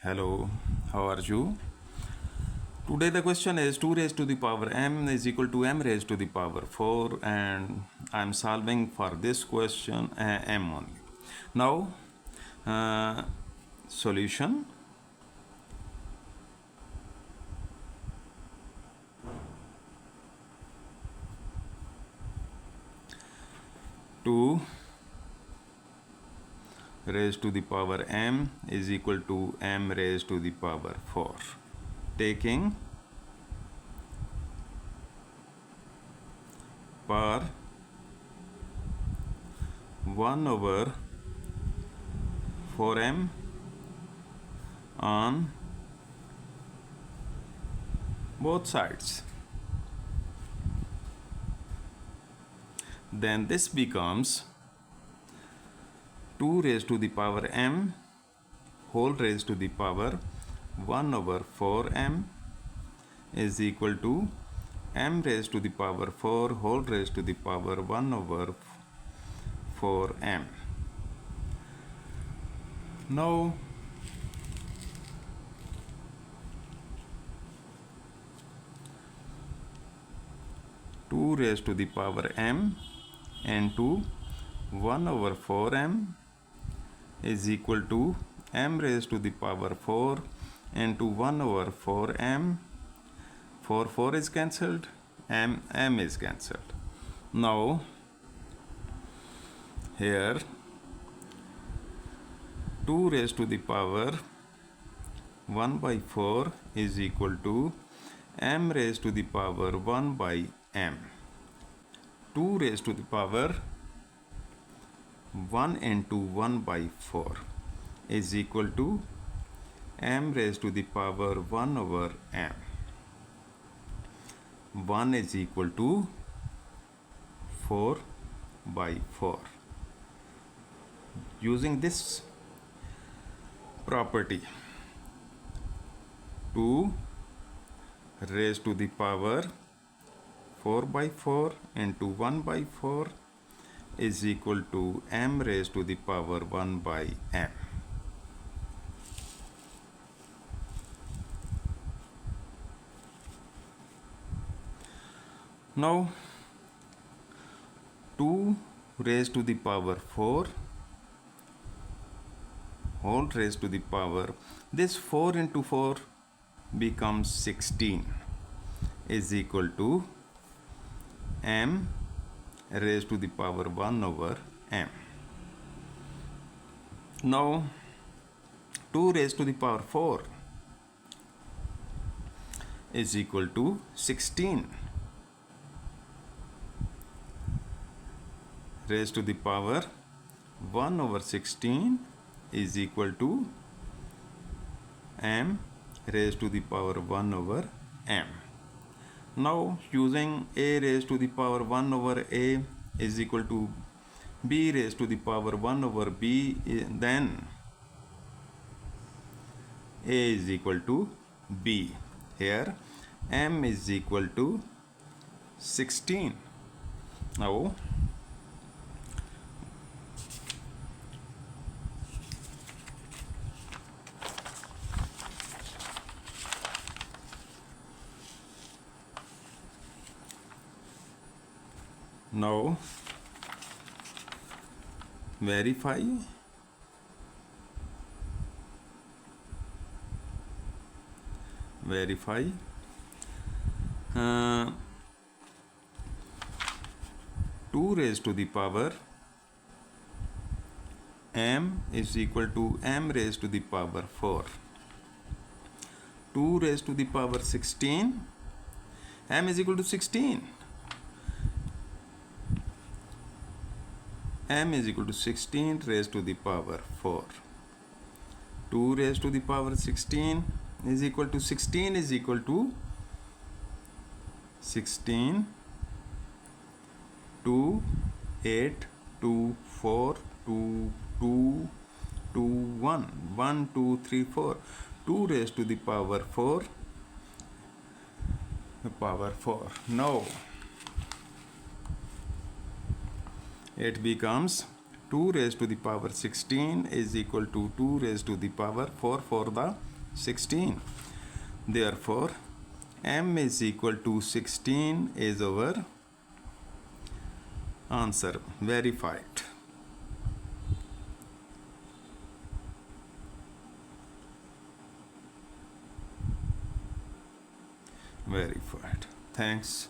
Hello, how are you? Today the question is 2 raised to the power m is equal to m raised to the power 4, and I am solving for this question m only. Now, solution. Two raised to the power m is equal to m raised to the power 4. Taking power 1 over 4m on both sides. Then this becomes 2 raised to the power m whole raised to the power 1 over 4m is equal to m raised to the power 4 whole raised to the power 1 over 4m. Now, two raised to the power m into 1 over 4m is equal to m raised to the power 4 into 1 over 4m. 4 is cancelled, m is cancelled. Now here 2 raised to the power 1 by 4 is equal to m raised to the power 1 by m. 2 raised to the power 1 into 1 by 4 is equal to m raised to the power 1 over m. 1 is equal to 4 by 4. Using this property, 2 raised to the power 4 by 4 into 1 by 4 is equal to m raised to the power 1 by m. Now 2 raised to the power 4 whole raised to the power, this 4 into 4 becomes 16 is equal to m raised to the power 1 over m. Now 2 raised to the power 4 is equal to 16 raised to the power 1 over 16 is equal to m raised to the power 1 over m. Now using a raised to the power 1 over a is equal to b raised to the power 1 over b, then a is equal to b. Here m is equal to 16. Now verify. uh, 2 raised to the power m is equal to m raised to the power 4. 2 raised to the power 16, m is equal to 16. m is equal to 16 raised to the power 4. 2 raised to the power 16 is equal to 16 is equal to 16 2 8 2 4 2 2 2 1 1 2 3 4. 2 raised to the power 4 power 4. Now it becomes 2 raised to the power 16 is equal to 2 raised to the power 4 for the 16. Therefore, m is equal to 16 is our answer. Verified. Verified. Thanks.